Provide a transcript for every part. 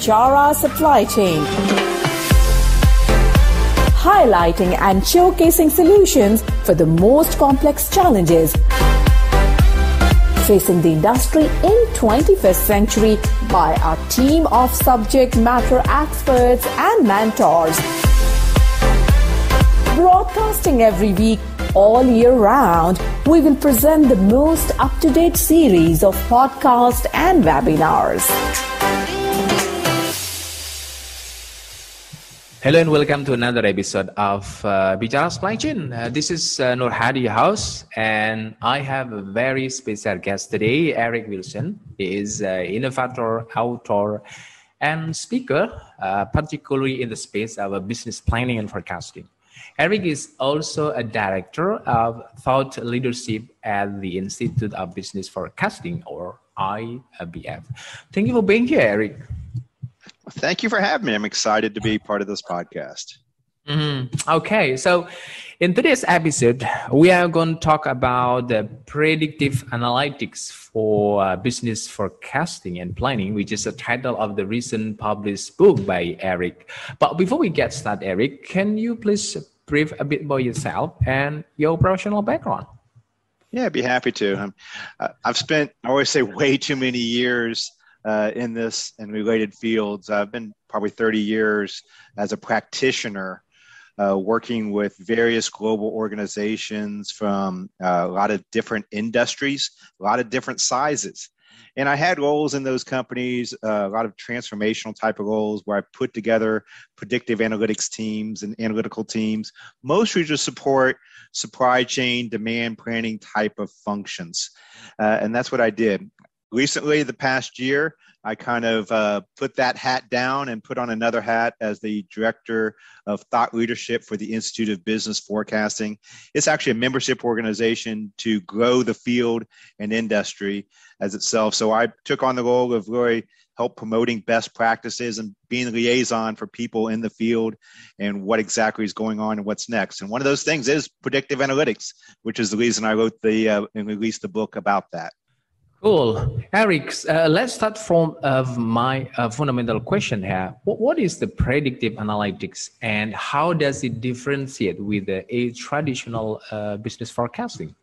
Bichara Supply Chain, highlighting and showcasing solutions for the most complex challenges facing the industry in 21st century by our team of subject matter experts and mentors. Broadcasting every week, all year round, we will present the most up-to-date series of podcasts and webinars. Hello and welcome to another episode of Bichara Supply Chain. This is Nur Hadi, host, and I have a very special guest today, Eric Wilson. He is an innovator, author, and speaker, particularly in the space of business planning and forecasting. Eric is also a director of thought leadership at the Institute of Business Forecasting, or IBF. Thank you for being here, Eric. Thank you for having me. I'm excited to be part of this podcast. Okay, so in today's episode, we are going to talk about the predictive analytics for business forecasting and planning, which is the title of the recent published book by Eric. But before we get started, Eric, can you please brief a bit about yourself and your professional background? Yeah, I'd be happy to. I've spent, I always say, way too many years in this and related fields. I've been probably 30 years as a practitioner working with various global organizations from a lot of different industries, a lot of different sizes. And I had roles in those companies, a lot of transformational type of roles where I put together predictive analytics teams and analytical teams, mostly to support supply chain, demand planning type of functions. And that's what I did. Recently, the past year, I kind of put that hat down and put on another hat as the director of thought leadership for the Institute of Business Forecasting. It's actually a membership organization to grow the field and industry as itself. So I took on the role of really help promoting best practices and being a liaison for people in the field and what exactly is going on and what's next. And one of those things is predictive analytics, which is the reason I wrote and released the book about that. Cool. Eric, let's start from my fundamental question here. What is the predictive analytics and how does it differentiate with a traditional business forecasting?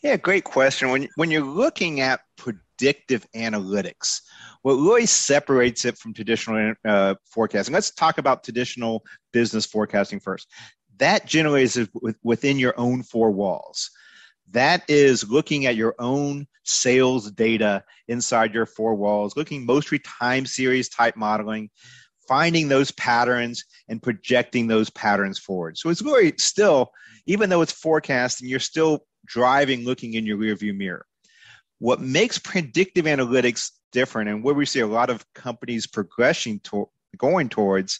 Yeah, great question. When you're looking at predictive analytics, what really separates it from traditional forecasting, let's talk about traditional business forecasting first. That generally is within your own four walls. That is looking at your own sales data inside your four walls, looking mostly time series type modeling, finding those patterns and projecting those patterns forward. So it's really still, even though it's forecasting, you're still driving, looking in your rearview mirror. What makes predictive analytics different and where we see a lot of companies going towards,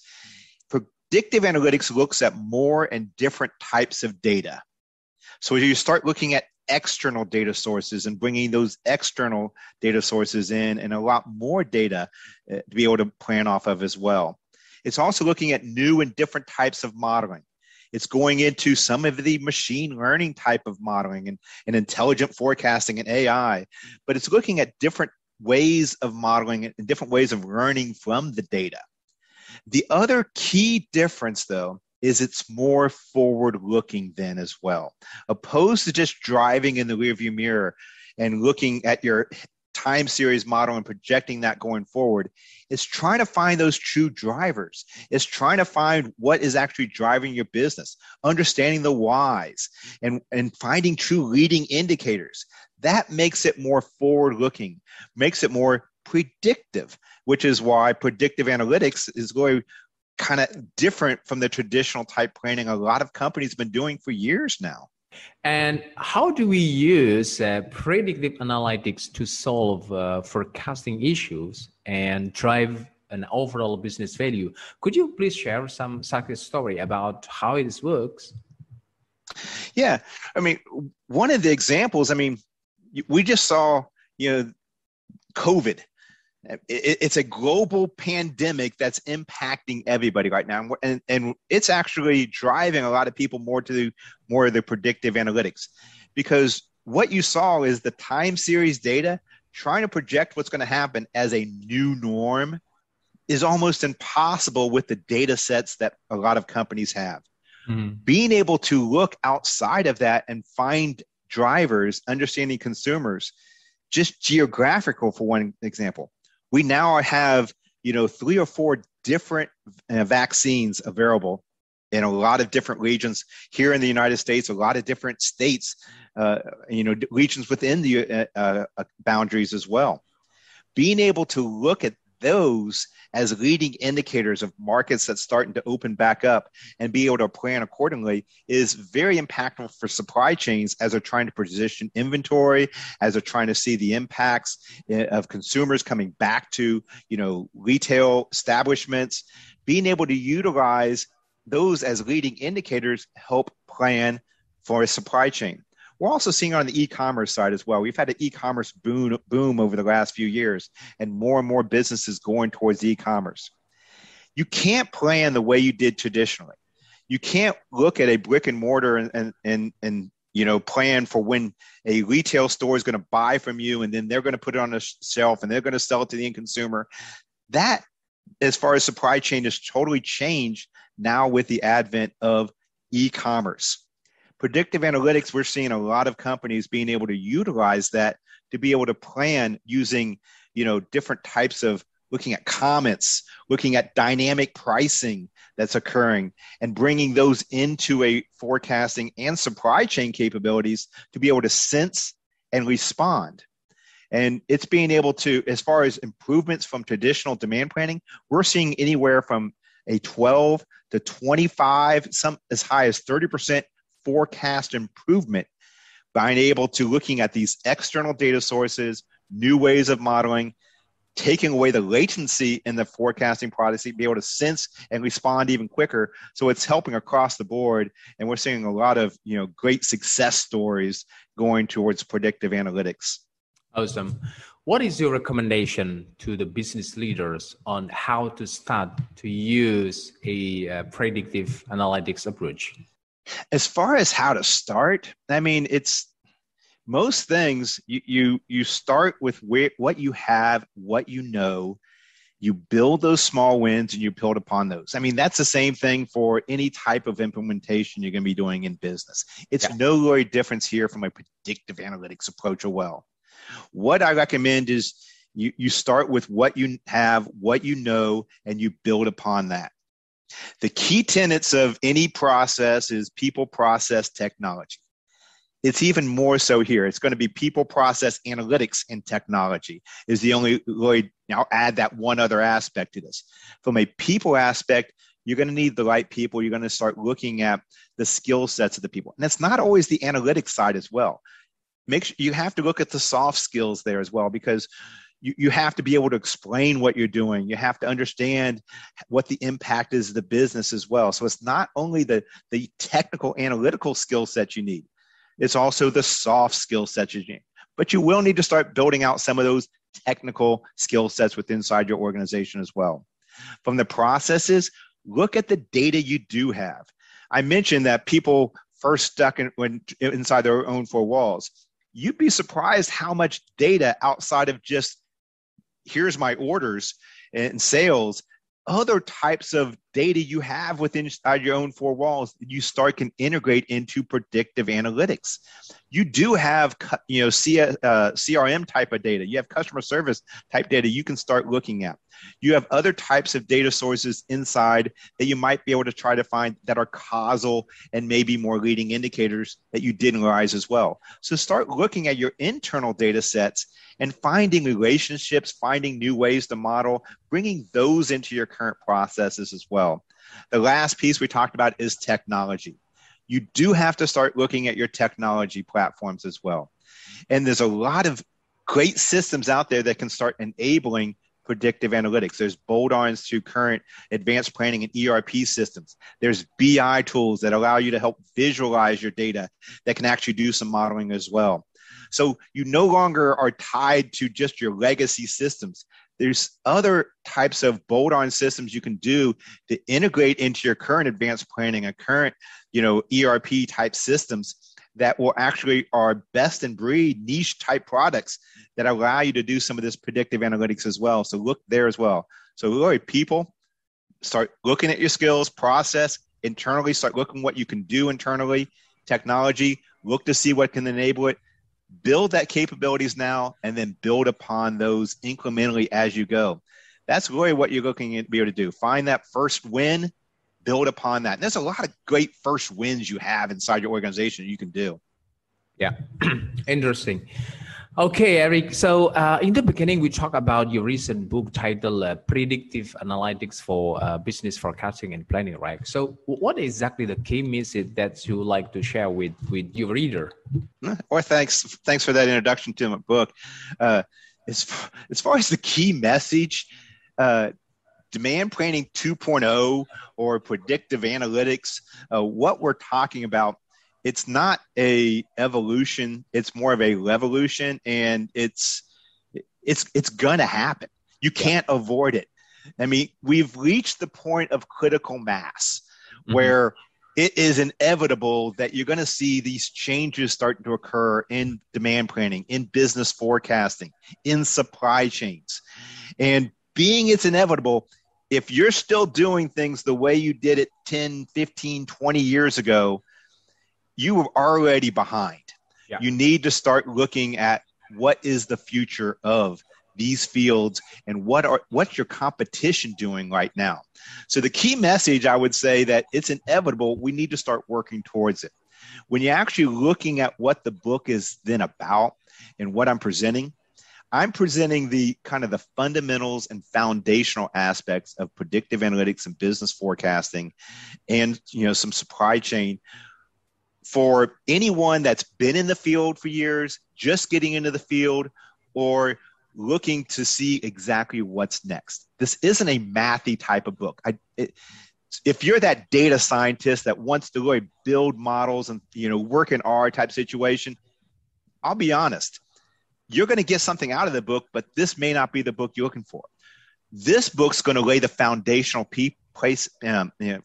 predictive analytics looks at more and different types of data. So you start looking at external data sources and bringing those external data sources in and a lot more data to be able to plan off of as well. It's also looking at new and different types of modeling. It's going into some of the machine learning type of modeling and intelligent forecasting and AI, but it's looking at different ways of modeling and different ways of learning from the data. The other key difference, though, is it's more forward-looking then as well. Opposed to just driving in the rearview mirror and looking at your time series model and projecting that going forward, it's trying to find those true drivers. It's trying to find what is actually driving your business, understanding the whys, and finding true leading indicators. That makes it more forward-looking, makes it more predictive, which is why predictive analytics is going kind of different from the traditional type planning a lot of companies have been doing for years now. And how do we use predictive analytics to solve forecasting issues and drive an overall business value? Could you please share some success story about how it works? Yeah, I mean, one of the examples, we just saw, COVID. It's a global pandemic that's impacting everybody right now. And it's actually driving a lot of people more to more of the predictive analytics, because what you saw is the time series data trying to project what's going to happen as a new norm is almost impossible with the data sets that a lot of companies have. Mm-hmm. Being able to look outside of that and find drivers, understanding consumers, just geographical, for one example. We now have, 3 or 4 different vaccines available in a lot of different regions here in the United States, a lot of different states, regions within the boundaries as well. Being able to look at those as leading indicators of markets that's starting to open back up and be able to plan accordingly is very impactful for supply chains as they're trying to position inventory, as they're trying to see the impacts of consumers coming back to, retail establishments. Being able to utilize those as leading indicators help plan for a supply chain. We're also seeing on the e-commerce side as well. We've had an e-commerce boom over the last few years, and more businesses going towards e-commerce. You can't plan the way you did traditionally. You can't look at a brick and mortar and plan for when a retail store is going to buy from you, and then they're going to put it on a shelf and they're going to sell it to the end consumer. That, as far as supply chain, has totally changed now with the advent of e-commerce. Predictive analytics, we're seeing a lot of companies being able to utilize that to be able to plan using, different types of looking at comments, looking at dynamic pricing that's occurring, and bringing those into a forecasting and supply chain capabilities to be able to sense and respond. And it's being able to, as far as improvements from traditional demand planning, we're seeing anywhere from a 12 to 25, some as high as 30% forecast improvement by being able to looking at these external data sources, new ways of modeling, taking away the latency in the forecasting process, be able to sense and respond even quicker. So it's helping across the board. And we're seeing a lot of, great success stories going towards predictive analytics. Awesome. What is your recommendation to the business leaders on how to start to use a predictive analytics approach? As far as how to start, it's most things you start with what you have, what you know, you build those small wins and you build upon those. That's the same thing for any type of implementation you're going to be doing in business. It's no really difference here from a predictive analytics approach as well. What I recommend is you start with what you have, what you know, and you build upon that. The key tenets of any process is people, process, technology. It's even more so here. It's going to be people, process, analytics, and technology is the only really, I'll add that one other aspect to this. From a people aspect, you're going to need the right people. You're going to start looking at the skill sets of the people. And it's not always the analytics side as well. Make sure you have to look at the soft skills there as well, because you have to be able to explain what you're doing. You have to understand what the impact is of the business as well. So it's not only the technical analytical skill set you need, it's also the soft skill sets you need. But you will need to start building out some of those technical skill sets within inside your organization as well. From the processes, look at the data you do have. I mentioned that people first stuck inside their own four walls. You'd be surprised how much data outside of just here's my orders and sales, other types of data you have within your own four walls, you can integrate into predictive analytics. You do have, CRM type of data. You have customer service type data you can start looking at. You have other types of data sources inside that you might be able to try to find that are causal and maybe more leading indicators that you didn't realize as well. So start looking at your internal data sets and finding relationships, finding new ways to model, bringing those into your current processes as well. The last piece we talked about is technology. You do have to start looking at your technology platforms as well. And there's a lot of great systems out there that can start enabling predictive analytics. There's bolt-ons to current advanced planning and ERP systems. There's BI tools that allow you to help visualize your data that can actually do some modeling as well. So you no longer are tied to just your legacy systems. There's other types of bolt-on systems you can do to integrate into your current advanced planning and current, ERP type systems that will actually are best in breed niche type products that allow you to do some of this predictive analytics as well. So look there as well. So really, people, start looking at your skills, process internally, start looking what you can do internally, technology, look to see what can enable it, build that capabilities now, and then build upon those incrementally as you go. That's really what you're looking at be able to do. Find that first win, build upon that. And there's a lot of great first wins you have inside your organization you can do. Yeah, interesting. Okay, Eric. So in the beginning, we talked about your recent book titled Predictive Analytics for Business Forecasting and Planning, right? So what exactly the key message that you like to share with your reader? Or thanks for that introduction to my book. As far as the key message, demand planning 2.0 or predictive analytics, what we're talking about, it's not a evolution, it's more of a revolution, and it's gonna happen. You can't avoid it. I mean, we've reached the point of critical mass where it is inevitable that you're gonna see these changes starting to occur in demand planning, in business forecasting, in supply chains. And being it's inevitable, if you're still doing things the way you did it 10, 15, 20 years ago, you were already behind. Yeah. You need to start looking at what is the future of these fields and what's your competition doing right now. So the key message, I would say that it's inevitable. We need to start working towards it. When you're actually looking at what the book is then about and what I'm presenting the kind of the fundamentals and foundational aspects of predictive analytics and business forecasting and, some supply chain for anyone that's been in the field for years, just getting into the field, or looking to see exactly what's next. This isn't a mathy type of book. If you're that data scientist that wants to really build models and, work in R type situation, I'll be honest, you're going to get something out of the book, but this may not be the book you're looking for. This book's going to lay the foundational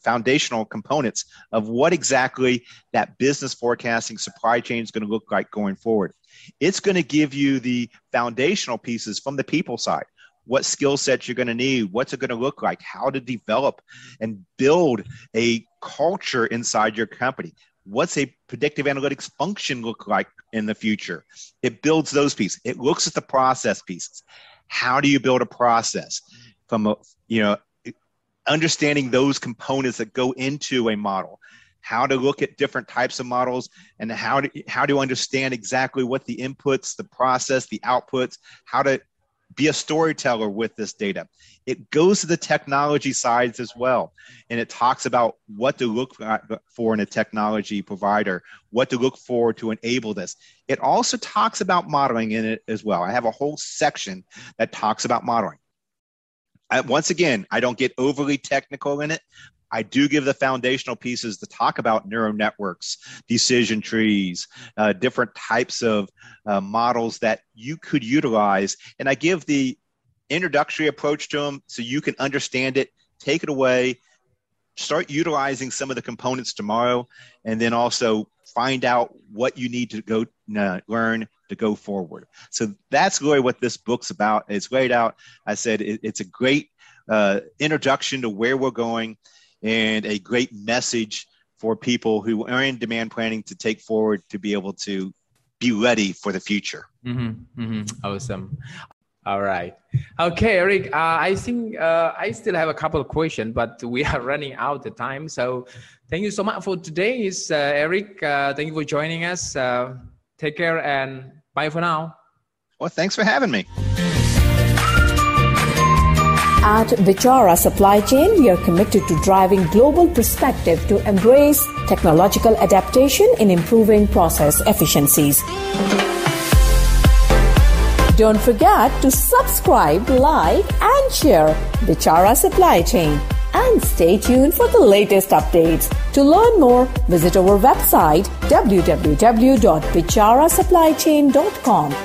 foundational components of what exactly that business forecasting supply chain is going to look like going forward. It's going to give you the foundational pieces from the people side. What skill sets you're going to need, what's it going to look like, how to develop and build a culture inside your company. What's a predictive analytics function look like in the future? It builds those pieces. It looks at the process pieces. How do you build a process from understanding those components that go into a model, how to look at different types of models, and how to understand exactly what the inputs, the process, the outputs, how to be a storyteller with this data. It goes to the technology sides as well. And it talks about what to look for in a technology provider, what to look for to enable this. It also talks about modeling in it as well. I have a whole section that talks about modeling. Once again, I don't get overly technical in it. I do give the foundational pieces to talk about neural networks, decision trees, different types of models that you could utilize. And I give the introductory approach to them so you can understand it, take it away, start utilizing some of the components tomorrow, and then also find out what you need to go learn to go forward. So that's really what this book's about. It's laid out. I said it's a great introduction to where we're going and a great message for people who are in demand planning to take forward to be able to be ready for the future. Awesome. All right. Okay, Eric, I think I still have a couple of questions, but we are running out of time. So thank you so much for today, Eric. Thank you for joining us. Take care and bye for now. Well, thanks for having me. At Bichara Supply Chain, we are committed to driving global perspective to embrace technological adaptation in improving process efficiencies. Don't forget to subscribe, like, and share Bichara Supply Chain. And stay tuned for the latest updates. To learn more, visit our website www.bicharasupplychain.com.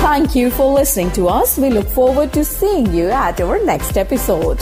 Thank you for listening to us. We look forward to seeing you at our next episode.